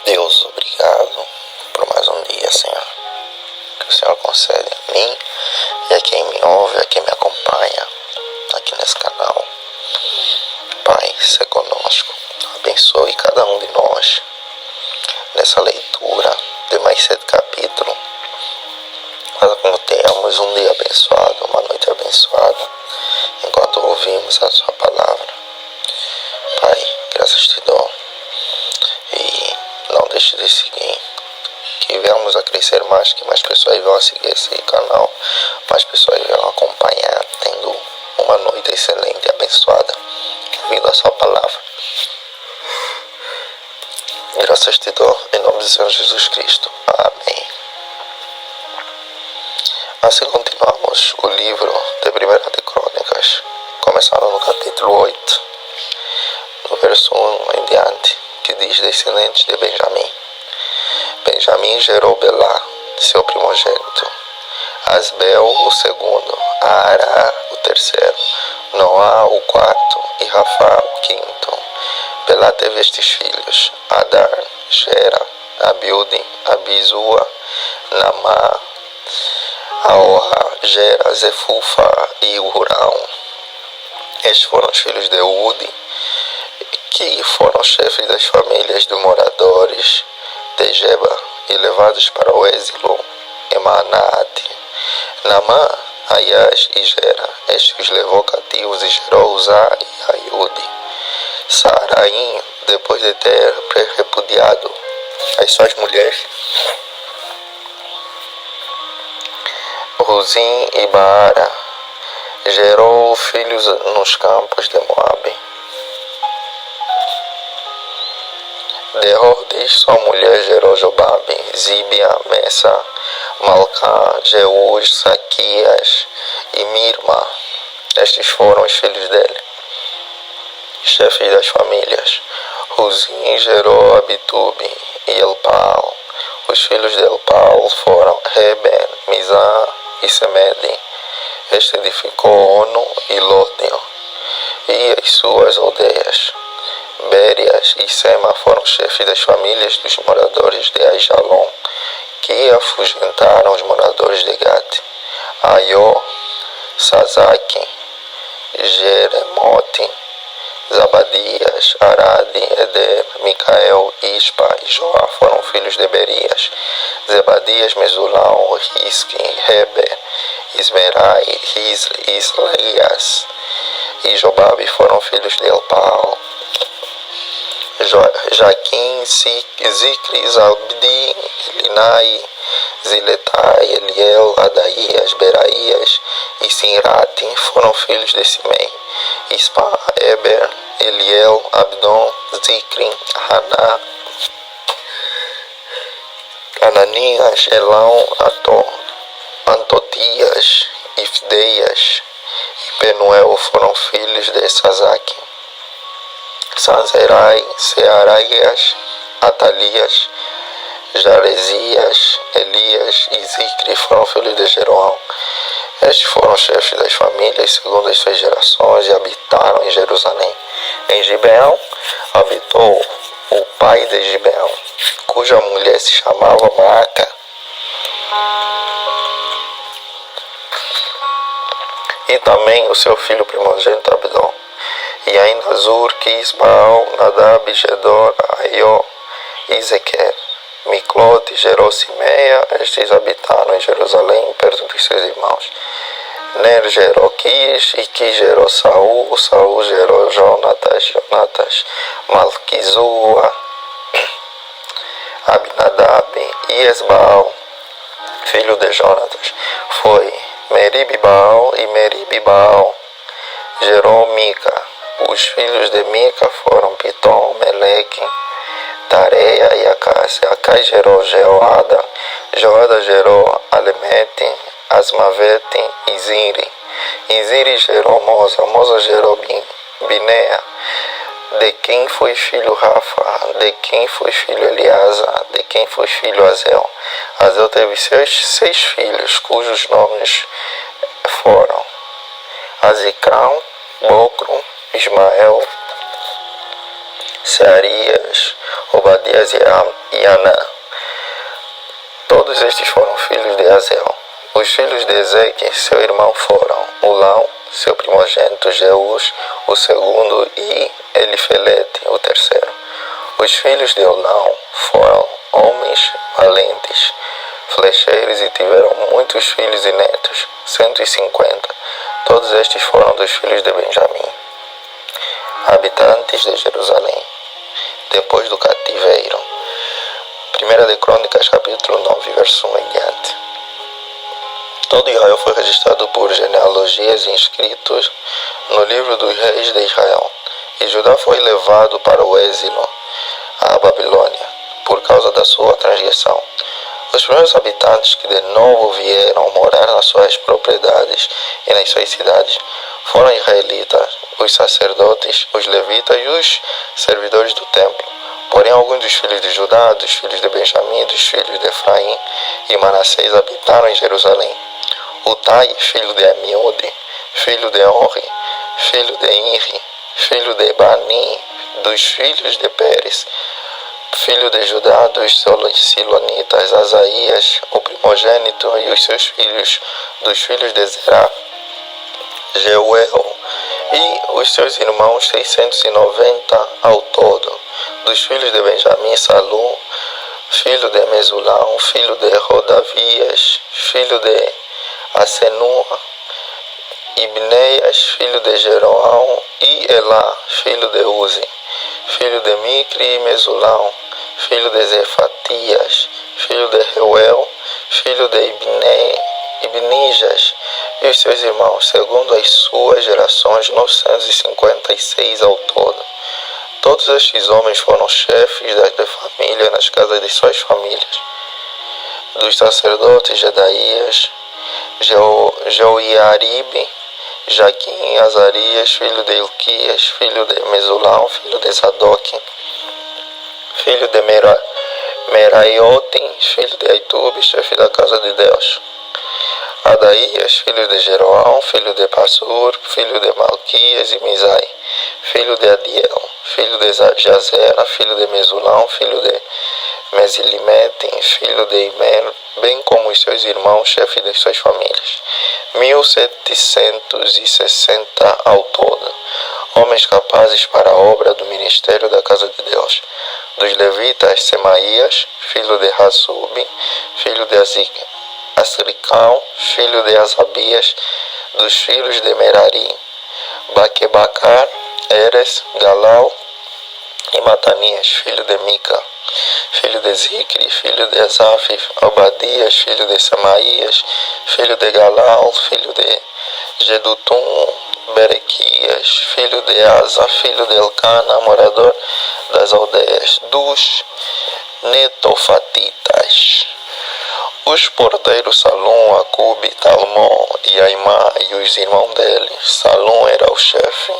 Deus, obrigado por mais um dia, Senhor, que o Senhor concede a mim e a quem me ouve, a quem me acompanha aqui nesse canal. Pai, seja conosco, abençoe cada um de nós nessa leitura de mais 7 capítulos. Faça com que tenhamos um dia abençoado, uma noite abençoada, enquanto ouvimos a sua palavra. Pai, graças te dou e não deixe de seguir, que venhamos a crescer mais, que mais pessoas vão seguir esse canal, mais pessoas vão acompanhar, tendo uma noite excelente e abençoada, ouvindo a sua palavra. Graças te dou, em nome do Senhor Jesus Cristo. Amém. Assim continuamos o livro de 1 de Crônicas, começando no capítulo 8, no verso 1 em diante, que diz: descendentes de Benjamim. Benjamim gerou Belá, seu primogênito, Asbel, o segundo, Ará, o terceiro, Noá, o quarto, e Rafá, o quinto. Belá teve estes filhos: Adar, Gera, Abiúdim, Abizua, Namá, Aoá, Gera, Zefufa e Urão. Estes foram os filhos de Udi, que foram chefes das famílias dos moradores de Geba e levados para o êxilo em Manaate. Namã, Aias e Gera, estes os levou cativos e gerou Uzá e Aiude. Saraim, depois de ter repudiado as suas mulheres, Ruzim e Baara, gerou filhos nos campos de Moabe. De Rodes, sua mulher gerou Jobabe, Zibia, Messa, Malcá, Jeús, Saquias e Mirma. Estes foram os filhos dele, chefes das famílias. Ruzim gerou Abitube e Elpaal. Os filhos de Elpaal foram Reben, Mizá e Semede. Este edificou Ono e Lódio e as suas aldeias. Bérias e Sema foram chefes das famílias dos moradores de Aijalon, que afugentaram os moradores de Gate. Aió, Sazaki, Jeremote, Zabadias, Arade, Eder, Micael, Ispa e Joá foram filhos de Berias. Zebadias, Mesulão, Risque, Heber, Ismerai, Islias e Jobabe foram filhos de Elpaal. Jaquim, Zicri, Zabdi, Linai, Ziletai, Eliel, Adaías, Beraías e Sinrate foram filhos de Simei. Ispa, Eber, Eliel, Abdon, Zicri, Haná, Ananias, Elão, Antotias, Ifdeias e Penuel foram filhos de Sazaki. Sanzerai, Searaias, Atalias, Jaresias, Elias e Zicri foram filhos de Jeroão. Estes foram chefes das famílias segundo as suas gerações e habitaram em Jerusalém. Em Gibeão habitou o pai de Gibeão, cuja mulher se chamava Maaca. E também o seu filho primogênito Abdon. E ainda Zur, Quis, Baal, Nadab, Gedor, Aió e Zequer. Miclote gerou Simeia, estes habitaram em Jerusalém, perto dos seus irmãos. Ner gerou Quis, e Quis gerou Saul, Saul gerou Jonatas, Malquizua, Abinadab e Esbaal, filho de Jonatas. Foi Merib-Baal e Merib-Baal gerou Mica. Os filhos de Mica foram Pitom, Meleque, Tareia e Acás. Acás gerou Jeoada. Jeoada gerou Alemete, Asmavete e Ziri. E Ziri gerou Moza. Moza gerou Binea. De quem foi filho Rafa, de quem foi filho Eliasa, de quem foi filho Azel. Azel teve seis filhos, cujos nomes foram Azicão, Bocro, Ismael, Searias, Obadias e Anã. Todos estes foram filhos de Azel. Os filhos de Ezeque, seu irmão, foram Ulão, seu primogênito, Jeus, o segundo, e Elifelete, o terceiro. Os filhos de Ulão foram homens valentes, flecheiros, e tiveram muitos filhos e netos, 150. Todos estes foram dos filhos de Benjamim, habitantes de Jerusalém, depois do cativeiro. 1 de Crônicas, capítulo 9, verso 1 em diante. Todo Israel foi registrado por genealogias inscritos no livro dos reis de Israel. E Judá foi levado para o êxilo, à Babilônia, por causa da sua transgressão. Os primeiros habitantes que de novo vieram morar nas suas propriedades e nas suas cidades foram israelitas, os sacerdotes, os levitas e os servidores do templo. Porém, alguns dos filhos de Judá, dos filhos de Benjamim, dos filhos de Efraim e Manassés habitaram em Jerusalém. Utai, filho de Amiúde, filho de Orri, filho de Inri, filho de Bani, dos filhos de Pérez, filho de Judá, dos Silonitas, Asaías, o primogênito, e os seus filhos, dos filhos de Zerá, Jeuel, e os seus irmãos, 690 ao todo. Dos filhos de Benjamim, Salum, filho de Mesulão, filho de Rodavias, filho de Asenua, Ibneias, filho de Jeroão, e Elá, filho de Uzi, filho de Micri e Mesulão, filho de Zefatias, filho de Reuel, filho de Ibnijas, e os seus irmãos, segundo as suas gerações, 956 ao todo. Todos estes homens foram chefes de família nas casas de suas famílias. Dos sacerdotes, Jedaías, Joiaribe, Jaquim, Azarias, filho de Ilquias, filho de Mesulão, filho de Zadok, filho de Meraiotem, filho de Aitube, chefe da casa de Deus. Adaías, filho de Jeroão, filho de Passur, filho de Malquias e Misai, filho de Adiel, filho de Jazera, filho de Mesulão, filho de Mesilimete, filho de Imer, bem como os seus irmãos, chefes das suas famílias. 1760 ao todo, homens capazes para a obra do ministério da casa de Deus. Dos levitas, Semaías, filho de Hasub, filho de Asricão, filho de Asabias. Dos filhos de Merari, Baquebacar, Eres, Galal e Matanias, filho de Mica, filho de Zicri, filho de Asaf, Obadias, filho de Semaías, filho de Galal, filho de Gedutum, Berequias, filho de Asa, filho de Elcana, morador das aldeias dos Netofatitas. Os porteiros Salum, Acube, Talmon e Aimá e os irmãos dele, Salum era o chefe,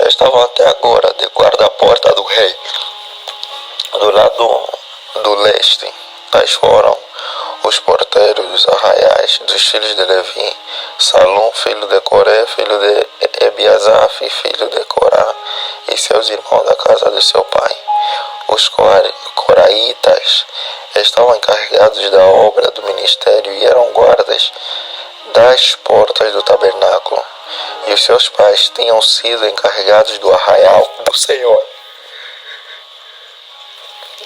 estavam até agora de guarda a porta do rei, do lado do leste. Tais foram os porteiros dos arraiais dos filhos de Levi, Salum, filho de Coré, filho de Ebiasaf, filho de Corá, e seus irmãos da casa de seu pai. Os coraitas estavam encarregados da obra do ministério e eram guardas das portas do tabernáculo. E os seus pais tinham sido encarregados do arraial do Senhor.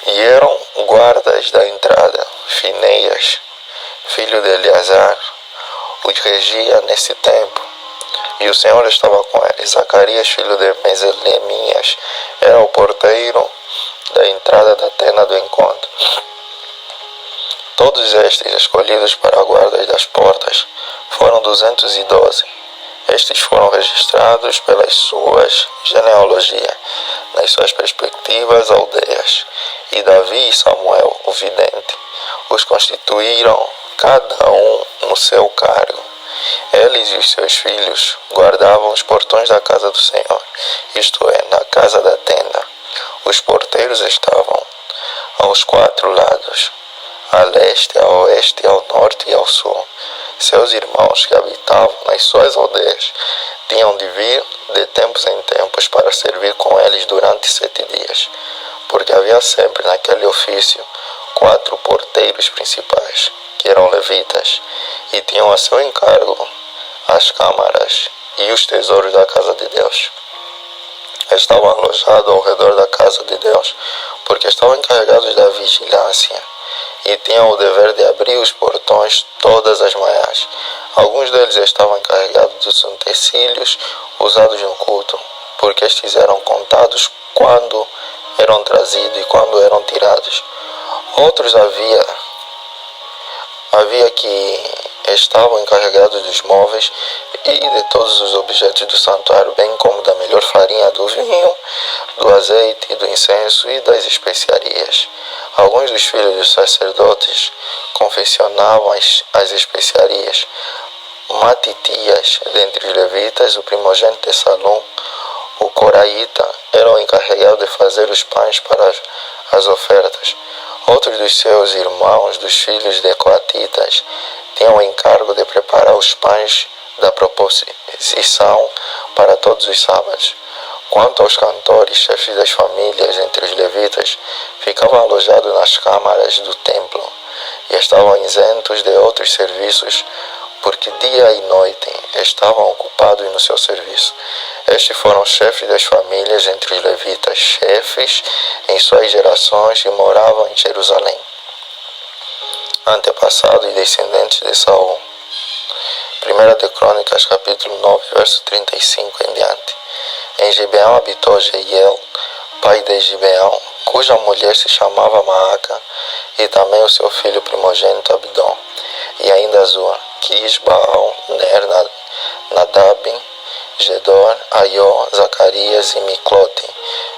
E eram guardas da entrada. Fineias, filho de Eleazar, os regia nesse tempo. E o Senhor estava com eles. Zacarias, filho de Meselemias, era o porteiro da entrada da tenda do encontro. Todos estes, escolhidos para guardas das portas, foram 212. Estes foram registrados pelas suas genealogias, nas suas respectivas aldeias. E Davi e Samuel, o vidente, os constituíram, cada um no seu cargo. Eles e os seus filhos guardavam os portões da casa do Senhor, isto é, na casa da tenda. Os porteiros estavam aos 4 lados, a leste, a oeste, ao norte e ao sul. Seus irmãos que habitavam nas suas aldeias tinham de vir de tempos em tempos para servir com eles durante 7 dias. porque havia sempre naquele ofício 4 porteiros principais, que eram levitas, e tinham a seu encargo as câmaras e os tesouros da casa de Deus. Estavam alojados ao redor da casa de Deus, porque estavam encarregados da vigilância, e tinham o dever de abrir os portões todas as manhãs. Alguns deles estavam encarregados dos utensílios usados no culto, porque estes eram contados quando eram trazidos e quando eram tirados. Outros havia que estavam encarregados dos móveis e de todos os objetos do santuário, bem como da melhor farinha, do vinho, do azeite, do incenso e das especiarias. Alguns dos filhos dos sacerdotes confeccionavam as especiarias. Matitias, dentre os levitas, o primogênito de Salom, o coraíta, era o encarregado de fazer os pães para as ofertas. Outros dos seus irmãos, dos filhos de coatitas, tinham o encargo de preparar os pães da proposição para todos os sábados. Quanto aos cantores, chefes das famílias entre os levitas, ficavam alojados nas câmaras do templo e estavam isentos de outros serviços, porque dia e noite estavam ocupados no seu serviço. Estes foram chefes das famílias entre os levitas, chefes em suas gerações, e moravam em Jerusalém. Antepassados e descendentes de Saul. 1 de Crônicas, capítulo 9, verso 35 em diante. Em Gibeão habitou Jeiel, pai de Gibeão, cuja mulher se chamava Maaca, e também o seu filho primogênito Abdon, e ainda Zua, Quis, Baal, Ner, Nadab, Gedor, Aió, Zacarias e Miclote.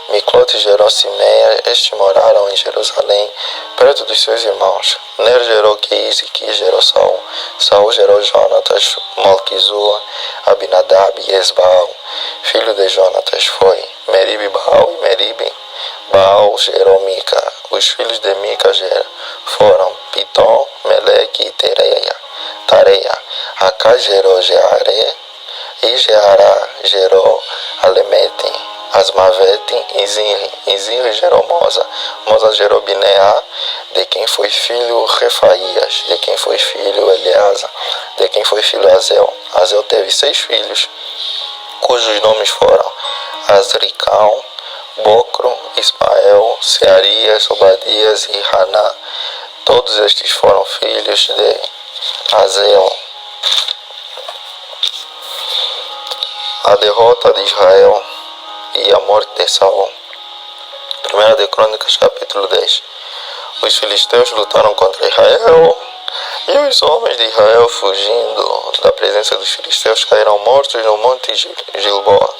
Miclote gerou Simeia. Estes moraram em Jerusalém, perto dos seus irmãos. Ner gerou Quis, e Quis gerou Saul. Saul gerou Jonatas, Malquizua, Abinadab e Esbaal. Filho de Jonatas foi Meribe Baal, e Meribe Baal gerou Mica. Os filhos de Mica foram Pitom, Meleque e Tareia. Acá gerou Jearé, e Jeará gerou Alemete, Asmavete e Zinri. E Zinri gerou Moza. Moza gerou Bineá, de quem foi filho Refaías, de quem foi filho Eleasa, de quem foi filho Azel. Azel teve 6 filhos, cujos nomes foram Azricão, Bocro, Ismael, Searias, Obadias e Haná. Todos estes foram filhos de Azel. A derrota de Israel e a morte de Saul. 1 de Crônicas, capítulo 10. Os filisteus lutaram contra Israel, e os homens de Israel, fugindo da presença dos filisteus, caíram mortos no monte Gilboa.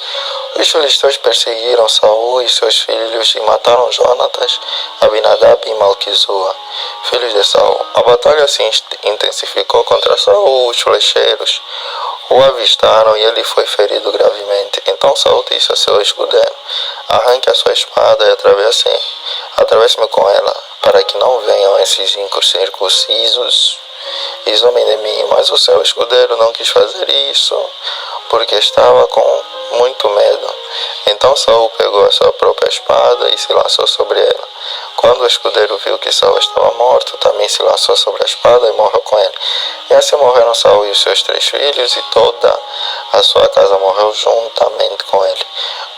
Os filisteus perseguiram Saul e seus filhos e mataram Jonatas, Abinadab e Malquizua, filhos de Saul. A batalha se intensificou contra Saul. Os flecheiros o avistaram e ele foi ferido gravemente. Então Saul disse a seu escudeiro: arranque a sua espada e atravesse-me com ela, para que não venham esses incircuncisos e zombem de mim. Mas o seu escudeiro não quis fazer isso, porque estava com muito medo. Então Saul pegou a sua própria espada e se lançou sobre ela. Quando o escudeiro viu que Saul estava morto, também se lançou sobre a espada e morreu com ele. E assim morreram Saul e os seus 3 filhos, e toda a sua casa morreu juntamente com ele.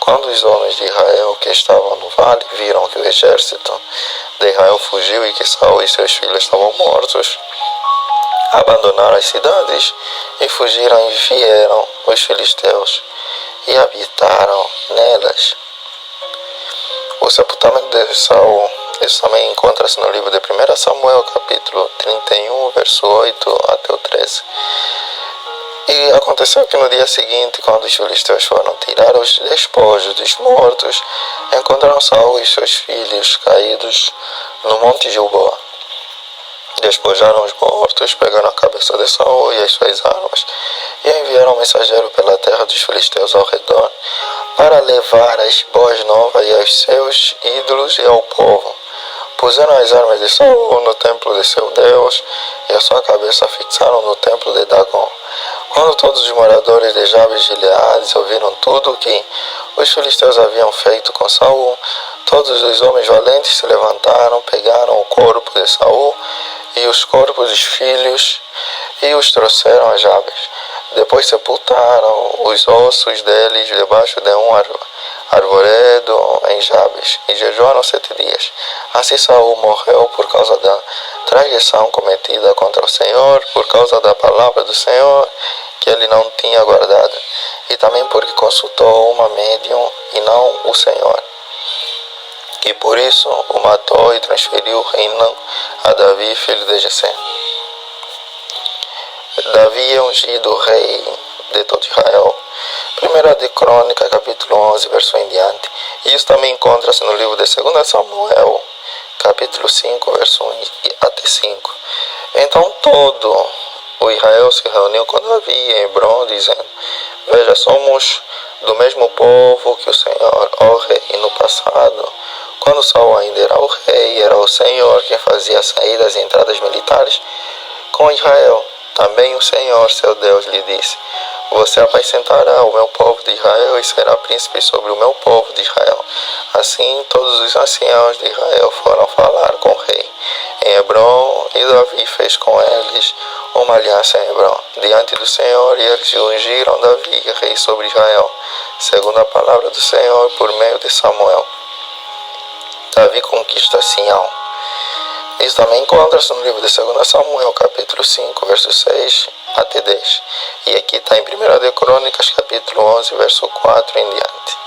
Quando os homens de Israel que estavam no vale viram que o exército de Israel fugiu e que Saul e seus filhos estavam mortos, abandonaram as cidades e fugiram, e vieram os filisteus e habitaram nelas. O sepultamento de Saul, isso também encontra-se no livro de 1 Samuel, capítulo 31, verso 8 até o 13. E aconteceu que no dia seguinte, quando os filisteus foram tirar os despojos dos mortos, encontraram Saul e seus filhos caídos no monte Gilboa. Despojaram os mortos, pegaram a cabeça de Saul e as suas armas, e enviaram um mensageiro pela terra dos filisteus ao redor, para levar as boas novas e aos seus ídolos e ao povo. Puseram as armas de Saul no templo de seu Deus, e a sua cabeça fixaram no templo de Dagom. Quando todos os moradores de Jabes e Gileade ouviram tudo o que os filisteus haviam feito com Saul, Todos os homens valentes se levantaram, pegaram o corpo de Saul e os corpos dos filhos e os trouxeram a Jabes. Depois sepultaram os ossos deles debaixo de um arvoredo em Jabes e jejuaram 7 dias. Assim Saul morreu por causa da transgressão cometida contra o Senhor, por causa da palavra do Senhor que ele não tinha guardado, e também porque consultou uma médium e não o Senhor. E por isso o matou e transferiu o reino a Davi, filho de Jessé. Davi é ungido rei de todo Israel. 1 de Crônica, capítulo 11, verso em diante. E isso também encontra-se no livro de 2 Samuel, capítulo 5, verso 1 até 5. Então todo o Israel se reuniu com Davi em Hebron, dizendo: Veja, somos do mesmo povo que o Senhor, ó rei. No passado, quando Saul ainda era o rei, era o Senhor quem fazia as saídas e entradas militares com Israel. Também o Senhor, seu Deus, lhe disse: Você apacentará o meu povo de Israel e será príncipe sobre o meu povo de Israel. Assim, todos os anciãos de Israel foram falar com o rei em Hebron, e Davi fez com eles uma aliança em Hebron, diante do Senhor, e eles ungiram Davi, rei sobre Israel, segundo a palavra do Senhor, por meio de Samuel. Davi conquista Sião. Isso também encontra-se no livro de 2 Samuel, capítulo 5, verso 6 até 10. E aqui está em 1 de Crônicas, capítulo 11, verso 4 em diante.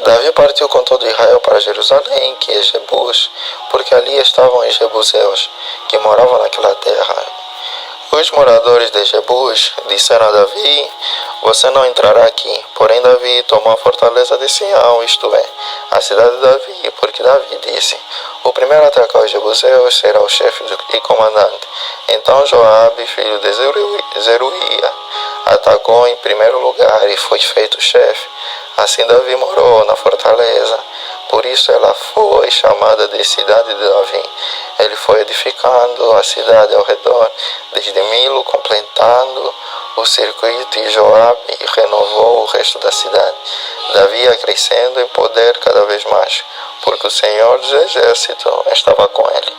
Davi partiu com todo Israel para Jerusalém, que é Jebus, porque ali estavam os jebuseus, que moravam naquela terra. Os moradores de Jebus disseram a Davi: Você não entrará aqui. Porém Davi tomou a fortaleza de Sião, isto é, a cidade de Davi, porque Davi disse: O primeiro a atacar os jebuseus será o chefe e comandante. Então Joabe, filho de Zeruia, atacou em primeiro lugar e foi feito chefe. Assim Davi morou na fortaleza. Por isso ela foi chamada de cidade de Davi. Ele foi edificando a cidade ao redor, desde Milo, completando o circuito, e Joabe renovou o resto da cidade. Davi ia crescendo em poder cada vez mais, porque o Senhor dos Exércitos estava com ele.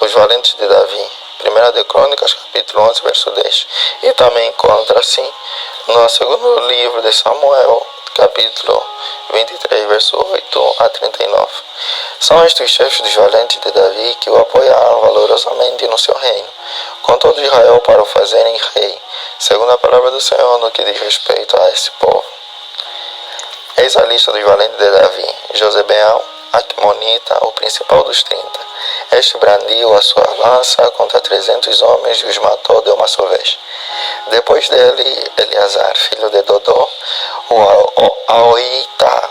Os valentes de Davi. 1 de Crônicas, capítulo 11, verso 10. E também encontra-se no segundo livro de Samuel, capítulo 23, verso 8 a 39. São estes os chefes dos valentes de Davi que o apoiaram valorosamente no seu reino, com todo Israel, para o fazerem rei, segundo a palavra do Senhor no que diz respeito a esse povo. Eis a lista dos valentes de Davi: Josebeão, Aquimonita, o principal dos 30. Este brandiu a sua lança contra 300 homens e os matou de uma só vez. Depois dele, Eleazar, filho de Dodô, o Aoita,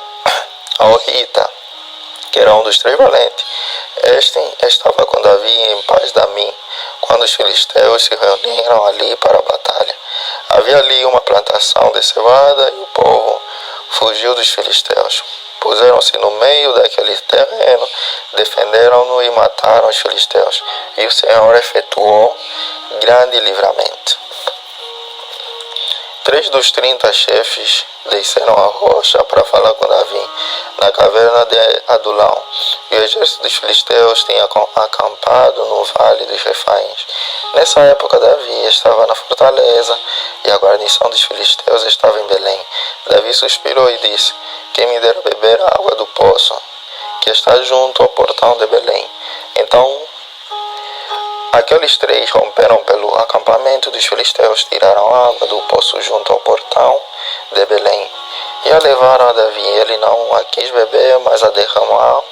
que era um dos 3 valentes. Este estava com Davi em Paz-Damim, quando os filisteus se reuniram ali para a batalha. Havia ali uma plantação de cevada e o povo fugiu dos filisteus. Puseram-se no meio daquele terreno, defenderam-no e mataram os filisteus. E o Senhor efetuou grande livramento. 3 dos 30 chefes desceram a rocha para falar com Davi, na caverna de Adulão. E o exército dos filisteus tinha acampado no vale dos Refaíns. Nessa época Davi estava na fortaleza, e a guarnição dos filisteus estava em Belém. Davi suspirou e disse: Quem me dera beber a água do poço, que está junto ao portão de Belém. Então aqueles 3 romperam pelo acampamento dos filisteus, tiraram a água do poço junto ao portão de Belém e a levaram a Davi. Ele não a quis beber, mas a derramou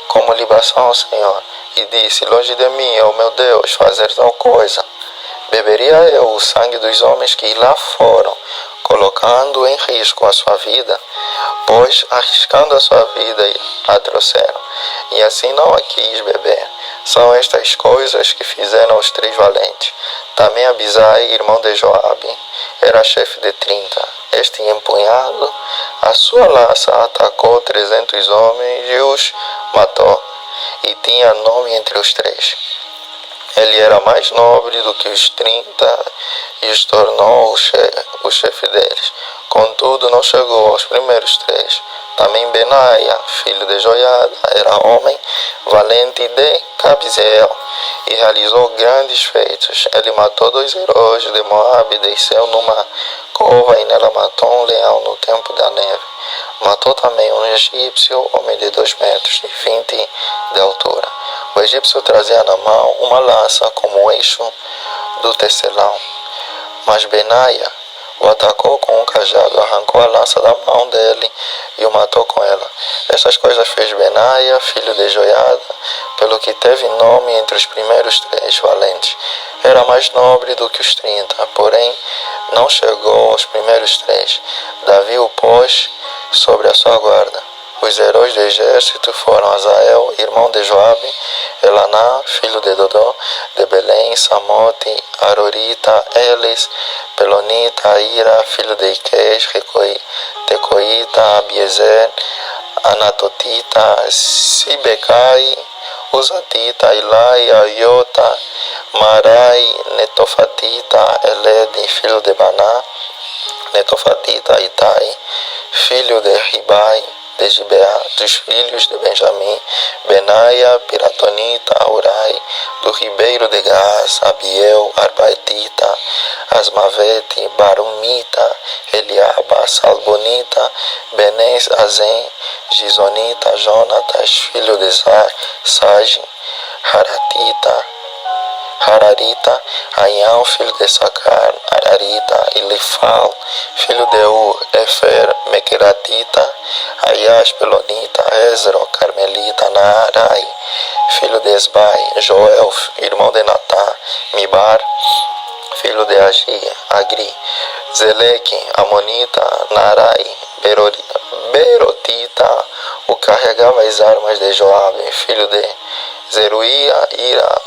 como libação ao Senhor, e disse: Longe de mim, ó meu Deus, fazer tal coisa. Beberia eu o sangue dos homens que lá foram, colocando em risco a sua vida? Pois, arriscando a sua vida, a trouxeram, e assim não a quis beber. São estas coisas que fizeram os 3 valentes. Também Abisai, irmão de Joabe, era chefe de 30. Este, empunhado a sua lança, atacou 300 homens e os matou, e tinha nome entre os 3. Ele era mais nobre do que os 30 e os tornou o chefe deles. Contudo, não chegou aos primeiros 3. Também Benaia, filho de Joiada, era homem valente de Cabzeel e realizou grandes feitos. Ele matou 2 heróis de Moabe, desceu numa cova e nela matou um leão no tempo da neve. Matou também um egípcio, homem de 2 metros e 20 de altura. O egípcio trazia na mão uma lança como eixo do tecelão. Mas Benaia o atacou com um cajado, arrancou a lança da mão dele e o matou com ela. Estas coisas fez Benaia, filho de Joiada, pelo que teve nome entre os primeiros 3 valentes. Era mais nobre do que os 30, porém não chegou aos primeiros 3. Davi o pôs sobre a sua guarda. Os heróis do exército foram Azael, irmão de Joabe, Elaná, filho de Dodó, de Belém, Samote, Arorita, Elis, Pelonita, Ira, filho de Iquez, Tecoíta, Abiezer, Anatotita, Sibecai, Uzatita, Ilai, Aiota, Marai, Netofatita, Elede, filho de Baná, Netofatita, Itai, filho de Ribai, de Gibeá, dos filhos de Benjamim, Benaia, Piratonita, Aurai, do ribeiro de Gás, Abiel, Arbaetita, Asmavete, Barumita, Eliaba, Salbonita, Benez, Azem, Gizonita, Jonatas, filho de Sage, Hararita, Aião, filho de Sacar, Ararita, Ilifal, filho de Ur, Efer, Mequeratita, Aias, Pelonita, Ezro, Carmelita, Naarai, filho de Esbai, Joel, irmão de Natá, Mibar, filho de Agri, Zeleque, Amonita, Naarai, Berotita, o carregava as armas de Joabe, filho de Zeruia, Ira,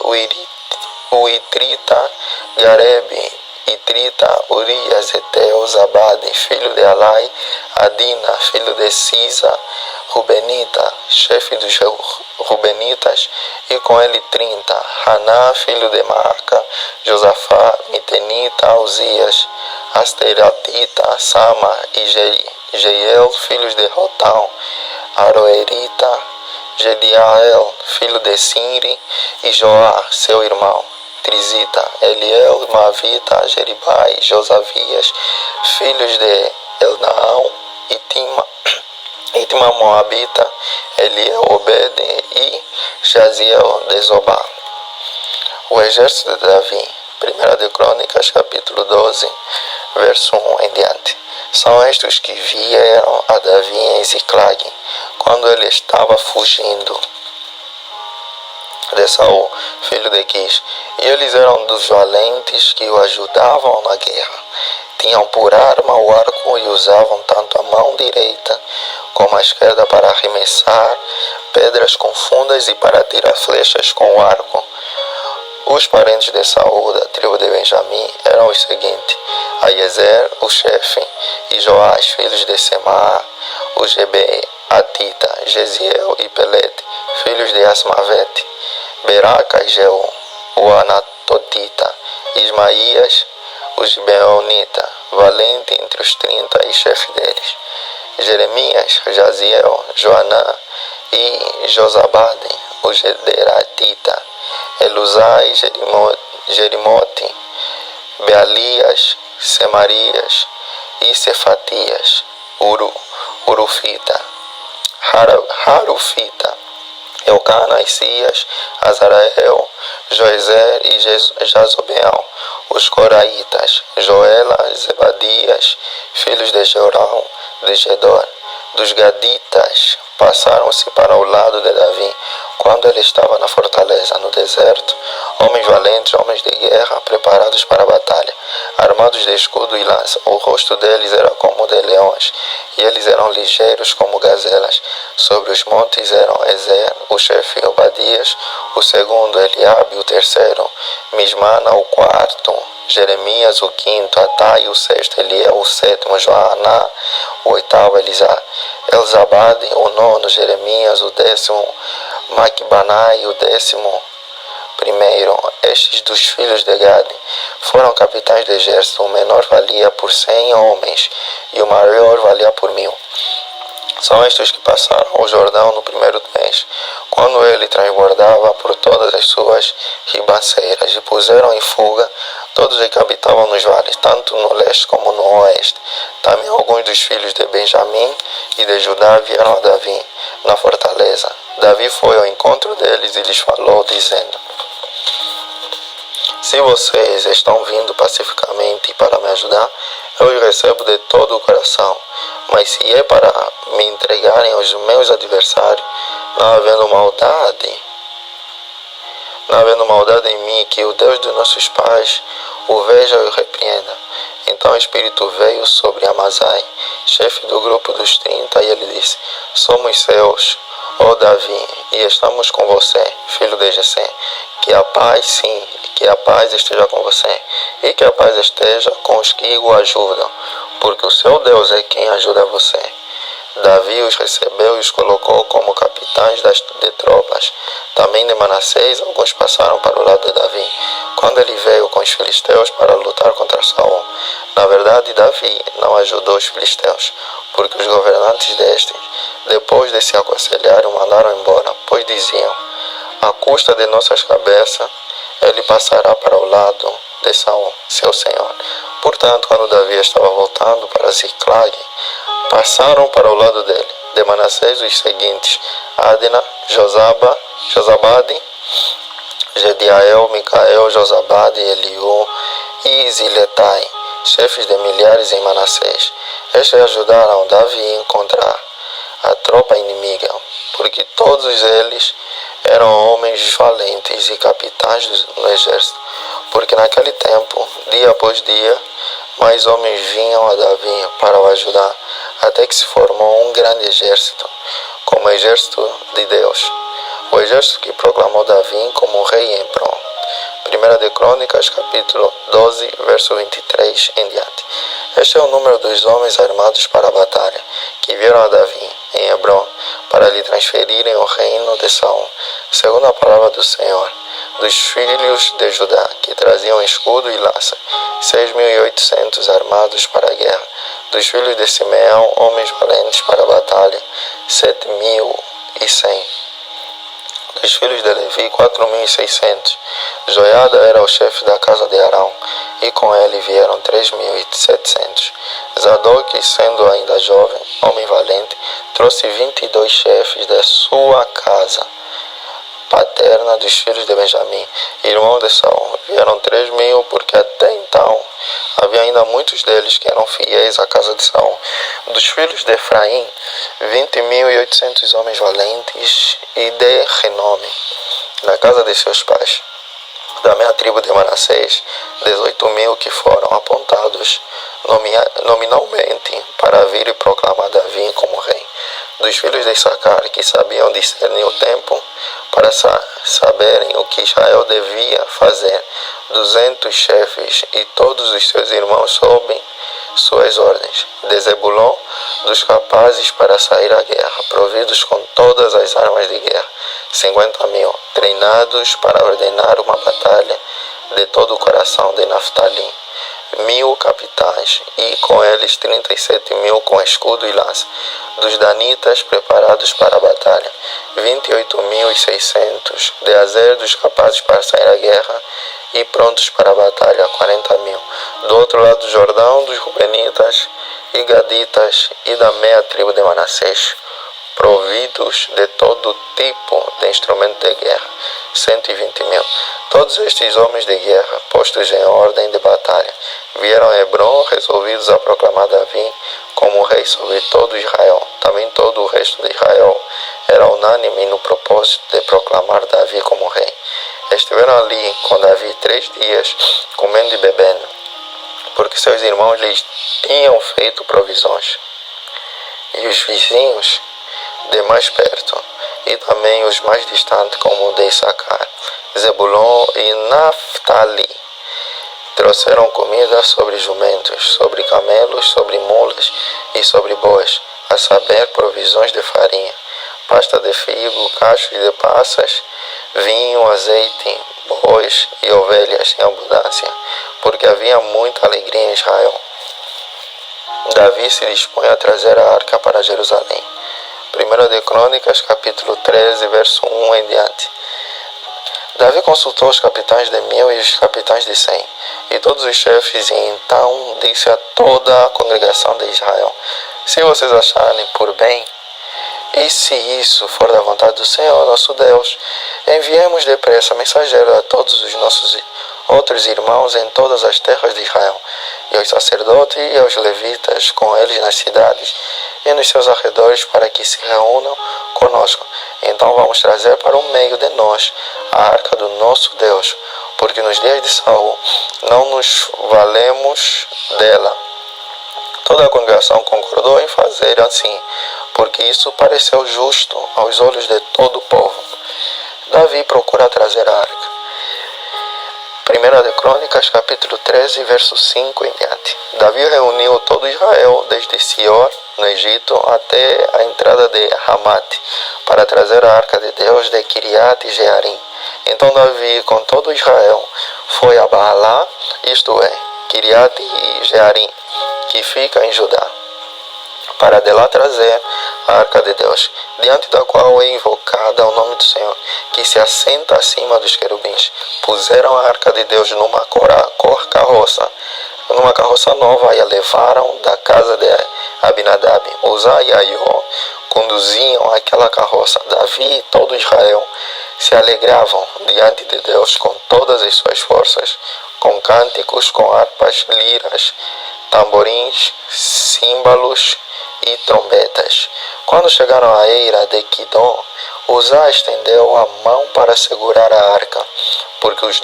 o Itrita, Garebe, Itrita, Urias, Eteu, Zabade, filho de Alai, Adina, filho de Sisa, Rubenita, chefe dos Rubenitas, e com ele 30, Haná, filho de Maaca, Josafá, Mitenita, Uzias, Asteratita, Sama e Jeiel, filhos de Rotão, Aroerita, Gediael, filho de Sinri, e Joá, seu irmão, Trizita, Eliel, Mavita, Jeribai, Josavias, filhos de Elnaão, Itima Moabita, Eliel, Obed e Jaziel de Zobá. O exército de Davi, 1 de Crônicas, capítulo 12, verso 1 em diante. São estes que vieram a Davi em Ziclag, quando ele estava fugindo de Saul, filho de Quis, e eles eram dos valentes que o ajudavam na guerra. Tinham por arma o arco e usavam tanto a mão direita como a esquerda para arremessar pedras com fundas e para tirar flechas com o arco. Os parentes de Saul, da tribo de Benjamim, eram os seguintes: Aiezer, o chefe, e Joás, filhos de Semá, o Gebeatita, Jeziel e Pelete, filhos de Asmavete, Beraca e Jeú, o Anatotita, Ismaías, o Gibeonita, valente entre os 30 e chefe deles, Jeremias, Jaziel, Joanã e Josabade, o Gederatita, Eluzai, Jerimote, Bealias, Semarias e Cefatias, Urufita, Harufita, Elcana, Isias, Azarael, Joezer e Jazobeão, os Coraitas, Joela, Zebadias, filhos de Jorão, de Gedor, dos Gaditas, passaram-se para o lado de Davi, quando ele estava na fortaleza, no deserto, homens valentes, homens de guerra, preparados para a batalha, armados de escudo e lança. O rosto deles era como o de leões, e eles eram ligeiros como gazelas. Sobre os montes eram Ezer, o chefe, Obadias, o segundo, Eliabe, o terceiro, Mismana, o quarto, Jeremias, o quinto, Atai, o sexto, Eliel, o sétimo, Joaná, o oitavo, Elzabade, o nono, Jeremias, o décimo, Maquibanai, o 11º, primeiro, estes dos filhos de Gade foram capitães de exército. O menor valia por 100 homens e o maior valia por 1000. São estes que passaram o Jordão no primeiro mês, quando ele transbordava por todas as suas ribanceiras, e puseram em fuga todos os que habitavam nos vales, tanto no leste como no oeste. Também alguns dos filhos de Benjamim e de Judá vieram a Davi na fortaleza. Davi foi ao encontro deles e lhes falou, dizendo: se vocês estão vindo pacificamente para me ajudar, eu os recebo de todo o coração. Mas se é para me entregarem aos meus adversários, não havendo maldade em mim, que o Deus dos nossos pais o veja e o repreenda. Então o Espírito veio sobre Amazai, chefe do grupo dos 30, e ele disse: somos seus, ó Davi, e estamos com você, filho de Jessé. Que a paz, sim, que a paz esteja com você, e que a paz esteja com os que o ajudam, porque o seu Deus é quem ajuda você. Davi os recebeu e os colocou como capitães de tropas. Também de Manassés, alguns passaram para o lado de Davi, quando ele veio com os filisteus para lutar contra Saul. Na verdade, Davi não ajudou os filisteus, porque os governantes destes, depois de se aconselharem, o mandaram embora, pois diziam: à custa de nossas cabeças, ele passará para o lado de Saul, seu senhor. Portanto, quando Davi estava voltando para Ziclag, passaram para o lado dele, de Manassés, os seguintes: Adna, Josabade, Gediael, Micael, Josabade, Eliú e Ziletai, chefes de milhares em Manassés. Estes ajudaram Davi a encontrar a tropa inimiga, porque todos eles eram homens valentes e capitães no exército, porque naquele tempo, dia após dia, mais homens vinham a Davi para o ajudar, até que se formou um grande exército, como o exército de Deus, o exército que proclamou Davi como rei em Hebron. 1 de Crônicas, capítulo 12, verso 23 em diante. Este é o número dos homens armados para a batalha, que vieram a Davi, em Hebron, para lhe transferirem o reino de Saul, segundo a palavra do Senhor. Dos filhos de Judá, que traziam escudo e lança, 6.800 armados para a guerra. Dos filhos de Simeão, homens valentes para a batalha, 7.100. Dos filhos de Levi, 4.600. Joiada era o chefe da casa de Arão, e com ele vieram 3.700. Zadok, sendo ainda jovem, homem valente, trouxe 22 chefes da sua casa paterna. Dos filhos de Benjamim, irmão de Saul, vieram 3.000, porque até então havia ainda muitos deles que eram fiéis à casa de Saul. Dos filhos de Efraim, 20.800 homens valentes e de renome, na casa de seus pais. Da minha tribo de Manassés, 18.000 que foram apontados nominalmente para vir e proclamar Davi como rei. Dos filhos de Issacar, que sabiam discernir o tempo, para saberem o que Israel devia fazer, 200 chefes, e todos os seus irmãos sob suas ordens. De Zebulon, dos capazes para sair à guerra, providos com todas as armas de guerra, 50.000, treinados para ordenar uma batalha, de todo o coração. De Naftali, 1.000 capitães, e com eles 37.000 com escudo e lança. Dos danitas, preparados para a batalha, 28.600. De Azer, dos capazes para sair à guerra e prontos para a batalha, 40.000. Do outro lado do Jordão, dos Rubenitas e Gaditas e da meia tribo de Manassés, providos de todo tipo de instrumento de guerra, 120.000. Todos estes homens de guerra, postos em ordem de batalha, vieram a Hebron, resolvidos a proclamar Davi como rei sobre todo Israel. Também todo o resto de Israel era unânime no propósito de proclamar Davi como rei. Estiveram ali com Davi 3 dias, comendo e bebendo, porque seus irmãos lhes tinham feito provisões. E os vizinhos de mais perto, e também os mais distantes, como o de Issacar, Zebulon e Naftali, trouxeram comida sobre jumentos, sobre camelos, sobre mulas e sobre bois, a saber, provisões de farinha, pasta de figo, cachos de passas, vinho, azeite, bois e ovelhas em abundância, porque havia muita alegria em Israel. Davi se dispõe a trazer a arca para Jerusalém. 1 de Crônicas, capítulo 13, verso 1 em diante. Davi consultou os capitães de 1000 e os capitães de 100, e todos os chefes, e então disse a toda a congregação de Israel: se vocês acharem por bem, e se isso for da vontade do Senhor, nosso Deus, enviemos depressa mensageiros a todos os nossos outros irmãos em todas as terras de Israel, e aos sacerdotes e aos levitas com eles nas cidades e nos seus arredores, para que se reúnam conosco. Então vamos trazer para o meio de nós a arca do nosso Deus, porque nos dias de Saul não nos valemos dela. Toda a congregação concordou em fazer assim, porque isso pareceu justo aos olhos de todo o povo. Davi procura trazer a arca. 1 de Crônicas, capítulo 13, verso 5 em diante. Davi reuniu todo Israel, desde Sior, no Egito, até a entrada de Ramate, para trazer a arca de Deus de Kiriat Jearim. Então Davi, com todo Israel, foi a Baalá, isto é, Kiriat Jearim, que fica em Judá, para de lá trazer a arca de Deus, diante da qual é invocada o nome do Senhor, que se assenta acima dos querubins. Puseram a arca de Deus numa carroça nova, e a levaram da casa de Abinadab. Uzá e Aiô conduziam aquela carroça. Davi e todo Israel se alegravam diante de Deus com todas as suas forças, com cânticos, com harpas, liras, tamborins, símbolos e trombetas. Quando chegaram à eira de Quidom, Uzá estendeu a mão para segurar a arca, porque os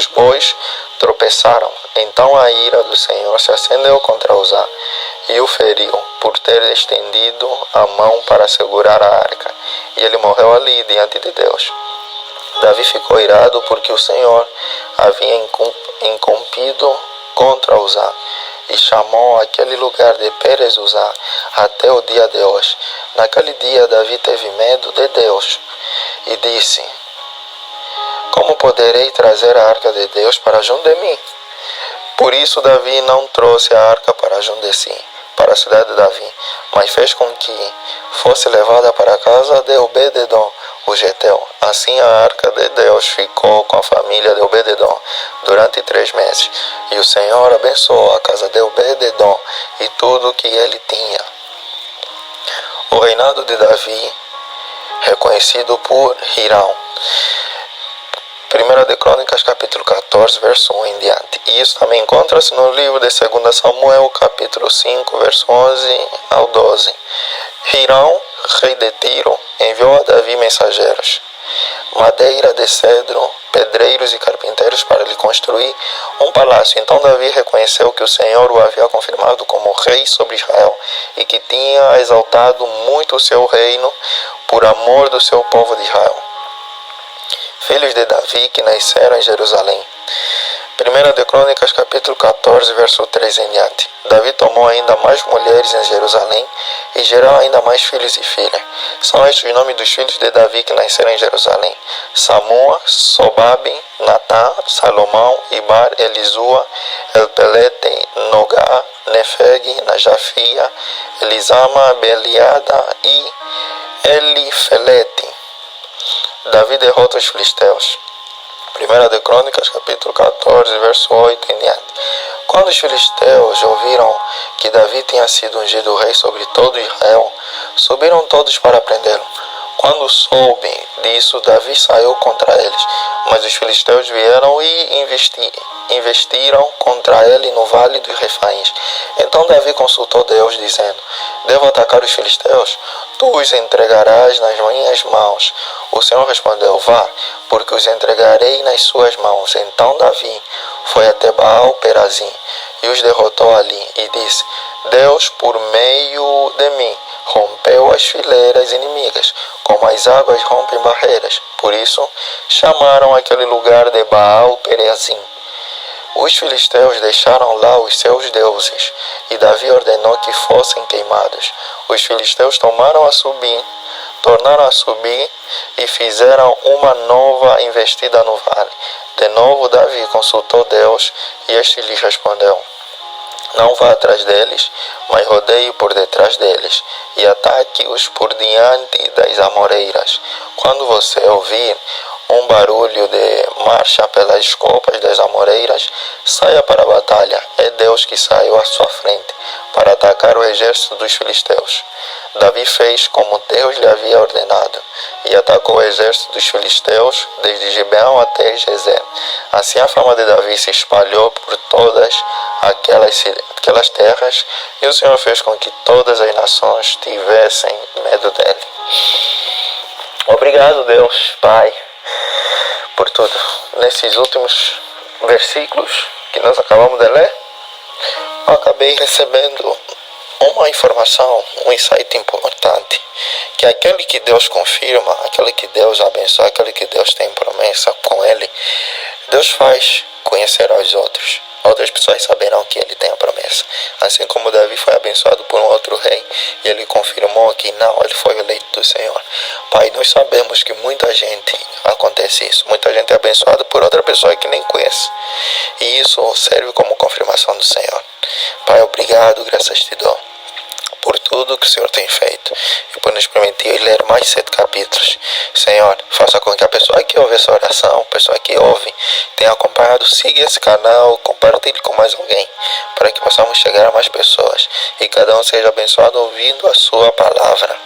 bois tropeçaram. Então a ira do Senhor se acendeu contra Uzá e o feriu por ter estendido a mão para segurar a arca, e ele morreu ali diante de Deus. Davi ficou irado porque o Senhor havia incumprido contra Uzá, e chamou aquele lugar de Pérez Uzá até o dia de hoje. Naquele dia Davi teve medo de Deus e disse: como poderei trazer a arca de Deus para junto de mim? Por isso Davi não trouxe a arca para junto de si, para a cidade de Davi, mas fez com que fosse levada para a casa de Obed-edom, o Geteu. Assim a arca de Deus ficou com a família de Obed-edom durante 3 meses. E o Senhor abençoou a casa de Obed-edom e tudo o que ele tinha. O reinado de Davi, reconhecido por Hirão. 1 de Crônicas, capítulo 14, verso 1 em diante. E isso também encontra-se no livro de 2 Samuel, capítulo 5, verso 11 ao 12. Hirão, rei de Tiro, enviou a Davi mensageiros, madeira de cedro, pedreiros e carpinteiros para lhe construir um palácio. Então Davi reconheceu que o Senhor o havia confirmado como rei sobre Israel e que tinha exaltado muito o seu reino por amor do seu povo de Israel. Filhos de Davi que nasceram em Jerusalém. 1 de Crônicas, capítulo 14, verso 3 em diante. Davi tomou ainda mais mulheres em Jerusalém e gerou ainda mais filhos e filhas. São estes os nomes dos filhos de Davi que nasceram em Jerusalém: Samua, Sobabe, Natã, Salomão, Ibar, Elisua, Elpelete, Nogá, Nefeg, Najafia, Elisama, Beliada e Elifelete. Davi derrota os filisteus. 1 de Crônicas, capítulo 14, verso 8 em diante. Quando os filisteus ouviram que Davi tinha sido ungido rei sobre todo Israel, subiram todos para prendê-lo. Quando soube disso, Davi saiu contra eles, mas os filisteus vieram e investiram contra ele no vale dos Refaíns. Então Davi consultou Deus, dizendo: devo atacar os filisteus? Tu os entregarás nas minhas mãos. O Senhor respondeu: vá, porque os entregarei nas suas mãos. Então Davi foi até Baal-Perazim e os derrotou ali, e disse: Deus, por meio de mim, rompeu as fileiras inimigas, como as águas rompem barreiras. Por isso chamaram aquele lugar de Baal-Perazim. Os filisteus deixaram lá os seus deuses, e Davi ordenou que fossem queimados. Os filisteus tomaram a Subim, tornaram a subir e fizeram uma nova investida no vale. De novo Davi consultou Deus e este lhes respondeu: não vá atrás deles, mas rodeie por detrás deles e ataque-os por diante das amoreiras. Quando você ouvir um barulho de marcha pelas copas das amoreiras, saia para a batalha. É Deus que saiu à sua frente para atacar o exército dos filisteus. Davi fez como Deus lhe havia ordenado e atacou o exército dos filisteus desde Gibeão até Gezer. Assim a fama de Davi se espalhou por todas aquelas terras, e o Senhor fez com que todas as nações tivessem medo dele. Obrigado, Deus, Pai, por tudo. Nesses últimos versículos que nós acabamos de ler, eu acabei recebendo uma informação, um insight importante, que aquele que Deus confirma, aquele que Deus abençoa, aquele que Deus tem promessa com ele, Deus faz conhecer aos outros. Outras pessoas saberão que ele tem a promessa. Assim como Davi foi abençoado por um outro rei, e ele confirmou que não, ele foi eleito do Senhor. Pai, nós sabemos que muita gente acontece isso. Muita gente é abençoada por outra pessoa que nem conhece. E isso serve como confirmação do Senhor. Pai, obrigado, graças te dou por tudo que o Senhor tem feito e por nos permitir ler mais 7 capítulos. Senhor, faça com que a pessoa que ouve essa oração, a pessoa que ouve, tenha acompanhado, siga esse canal, compartilhe com mais alguém, para que possamos chegar a mais pessoas e cada um seja abençoado ouvindo a sua palavra.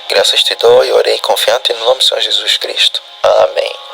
Graças te dou e orei confiante no nome do Senhor Jesus Cristo. Amém.